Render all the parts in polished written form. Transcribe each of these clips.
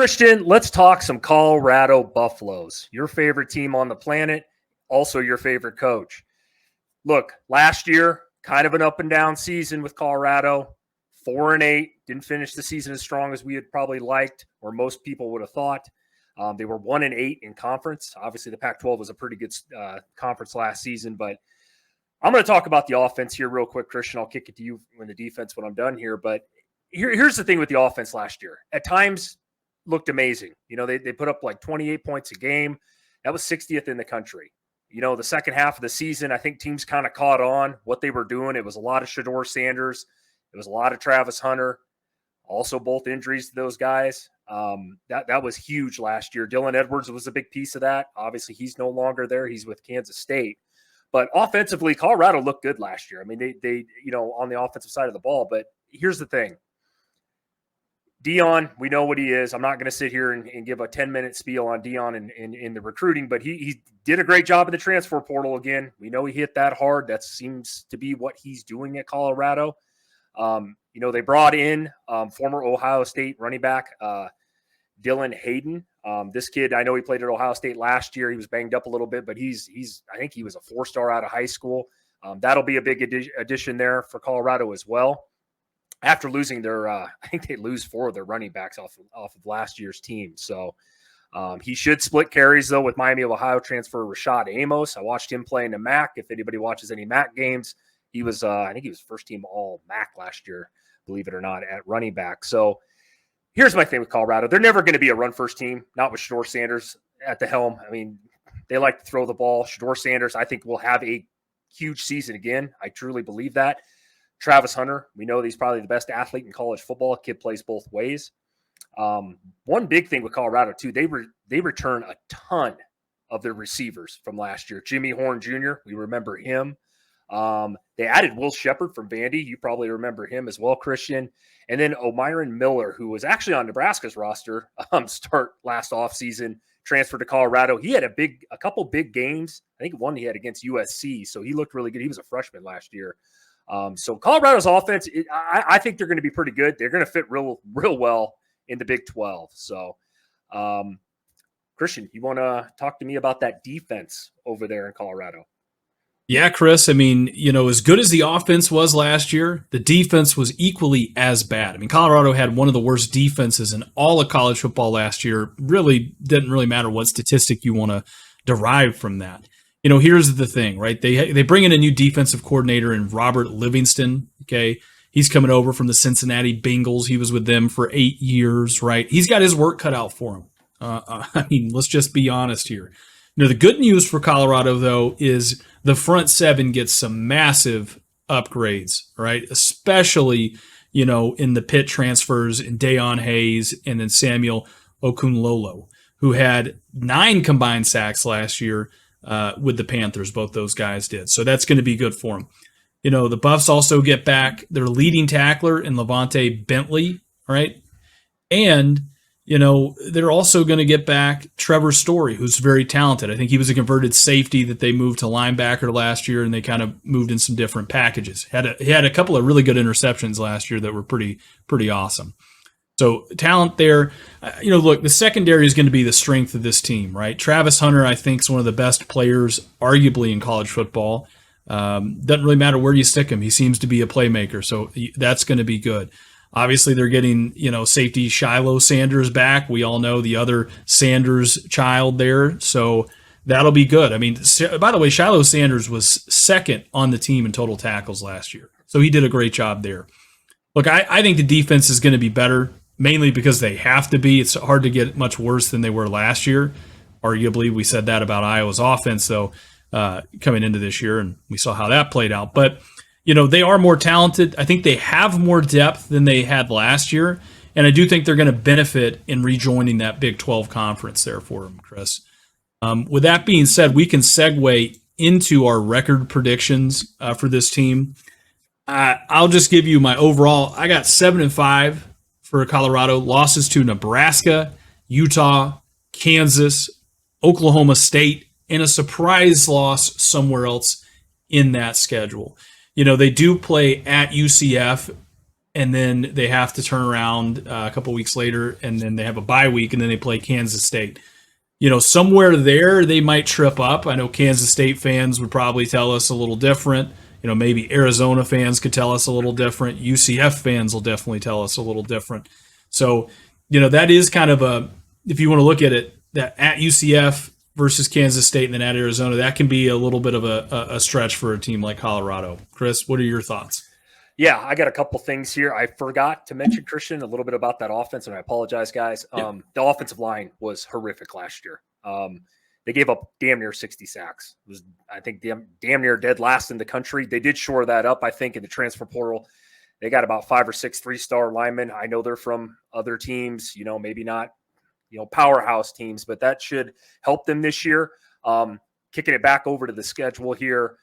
Christian, let's talk some Colorado Buffaloes, your favorite team on the planet, also your favorite coach. Look, last year, kind of an up and down season with Colorado, 4-8, didn't finish the season as strong as we had probably liked or most people would have thought. They were 1-8 in conference. Obviously, the Pac-12 was a pretty good conference last season, but I'm going to talk about the offense here real quick, Christian. I'll kick it to you in the defense when I'm done here. But here's the thing with the offense last year. At times, looked amazing. You know, they put up like 28 points a game. That was 60th in the country. You know, the second half of the season, I think teams kind of caught on what they were doing. It was a lot of Shedeur Sanders. It was a lot of Travis Hunter. Also, both injuries to those guys. That was huge last year. Dylan Edwards was a big piece of that. Obviously, he's no longer there. He's with Kansas State. But offensively, Colorado looked good last year. I mean, they on the offensive side of the ball. But here's the thing. Deion, we know what he is. I'm not going to sit here and give a 10-minute spiel on Deion in the recruiting, but he did a great job in the transfer portal again. We know he hit that hard. That seems to be what he's doing at Colorado. They brought in former Ohio State running back Dylan Hayden. This kid, I know he played at Ohio State last year. He was banged up a little bit, but I think he was a 4-star out of high school. That'll be a big addition there for Colorado as well. After losing I think they lose 4 of their running backs off of last year's team. So he should split carries, though, with Miami of Ohio transfer Rashad Amos. I watched him play in the MAC. If anybody watches any MAC games, he was, I think he was first team all MAC last year, believe it or not, at running back. So here's my thing with Colorado. They're never going to be a run-first team, not with Shedeur Sanders at the helm. I mean, they like to throw the ball. Shedeur Sanders, I think, will have a huge season again. I truly believe that. Travis Hunter, we know he's probably the best athlete in college football. Kid plays both ways. One big thing with Colorado, too, they return a ton of their receivers from last year. Jimmy Horn Jr., we remember him. They added Will Shepard from Vandy. You probably remember him as well, Christian. And then O'Myron Miller, who was actually on Nebraska's roster, start last offseason, transferred to Colorado. He had a couple big games. I think one he had against USC, so he looked really good. He was a freshman last year. So Colorado's offense, I think they're going to be pretty good. They're going to fit real well in the Big 12. So, Christian, you want to talk to me about that defense over there in Colorado? Yeah, Chris, I mean, as good as the offense was last year, the defense was equally as bad. I mean, Colorado had one of the worst defenses in all of college football last year. Really didn't really matter what statistic you want to derive from that. Here's the thing, right? They bring in a new defensive coordinator in Robert Livingston, okay? He's coming over from the Cincinnati Bengals. He was with them for 8 years, right? He's got his work cut out for him. I mean, let's just be honest here. The good news for Colorado, though, is the front seven gets some massive upgrades, right? Especially, in the Pitt transfers in Dayon Hayes and then Samuel Okunlolo, who had 9 combined sacks last year with the Panthers. Both those guys did. So that's going to be good for them. The Buffs also get back their leading tackler in Levante Bentley, right? And they're also going to get back Trevor Story, who's very talented. I think he was a converted safety that they moved to linebacker last year, and they kind of moved in some different packages. He had a couple of really good interceptions last year that were pretty awesome. So talent there. Look, the secondary is going to be the strength of this team, right? Travis Hunter, I think, is one of the best players, arguably, in college football. Doesn't really matter where you stick him. He seems to be a playmaker, so that's going to be good. Obviously, they're getting, safety Shiloh Sanders back. We all know the other Sanders child there, so that'll be good. I mean, by the way, Shiloh Sanders was second on the team in total tackles last year, so he did a great job there. Look, I think the defense is going to be better, mainly because they have to be. It's hard to get much worse than they were last year. Arguably, we said that about Iowa's offense, though, coming into this year, and we saw how that played out. But they are more talented. I think they have more depth than they had last year, and I do think they're going to benefit in rejoining that Big 12 conference there for them, Chris. With that being said, we can segue into our record predictions for this team. I'll just give you my overall. I got 7-5 for Colorado. Losses to Nebraska, Utah, Kansas, Oklahoma State, and a surprise loss somewhere else in that schedule. They do play at UCF and then they have to turn around a couple weeks later, and then they have a bye week, and then they play Kansas State. Somewhere there they might trip up. I know Kansas State fans would probably tell us a little different. Maybe Arizona fans could tell us a little different. UCF fans will definitely tell us a little different. So, that is kind of if you want to look at it, that at UCF versus Kansas State and then at Arizona, that can be a little bit of a stretch for a team like Colorado. Chris, what are your thoughts? Yeah, I got a couple things here. I forgot to mention, Christian, a little bit about that offense, and I apologize, guys. Yeah. The offensive line was horrific last year. They gave up damn near 60 sacks. It was, I think, damn near dead last in the country. They did shore that up, I think, in the transfer portal. They got about 5 or 6 3-star linemen. I know they're from other teams, maybe not, powerhouse teams, but that should help them this year. Kicking it back over to the schedule here.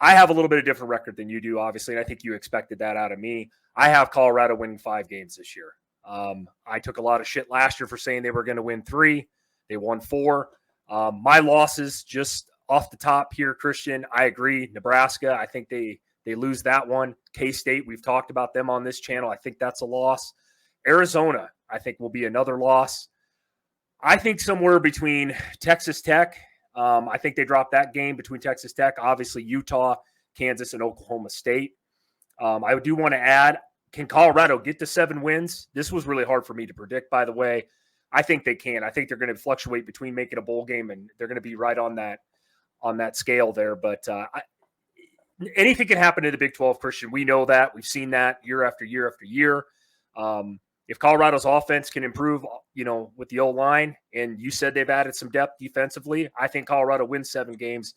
I have a little bit of different record than you do, obviously, and I think you expected that out of me. I have Colorado winning 5 games this year. I took a lot of shit last year for saying they were going to win 3. They won 4. My losses, just off the top here, Christian, I agree. Nebraska, I think they lose that one. K-State, we've talked about them on this channel. I think that's a loss. Arizona, I think, will be another loss. I think somewhere between Texas Tech, I think they dropped that game between Texas Tech, obviously Utah, Kansas, and Oklahoma State. I do want to add, can Colorado get to 7 wins? This was really hard for me to predict, by the way. I think they can. I think they're going to fluctuate between making a bowl game, and they're going to be right on that scale there. But anything can happen in the Big 12, Christian. We know that. We've seen that year after year after year. If Colorado's offense can improve, with the O-line, and you said they've added some depth defensively, I think Colorado wins 7 games.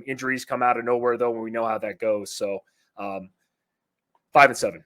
Injuries come out of nowhere, though, and we know how that goes. So 5-7.